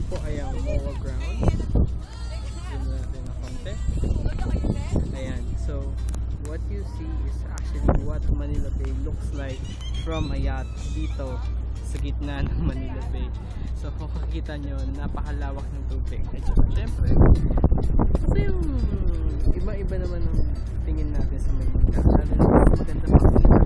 po ay ang Moa Ground. Zoom natin na konti. Ayan, so what you see is actually what Manila Bay looks like from a yacht dito sa gitna ng Manila Bay. So kung kakita nyo, napakalawak ng tubig. At syempre, ito yung iba-iba naman ang tingin natin sa Manila. Lalo na maganda makikita.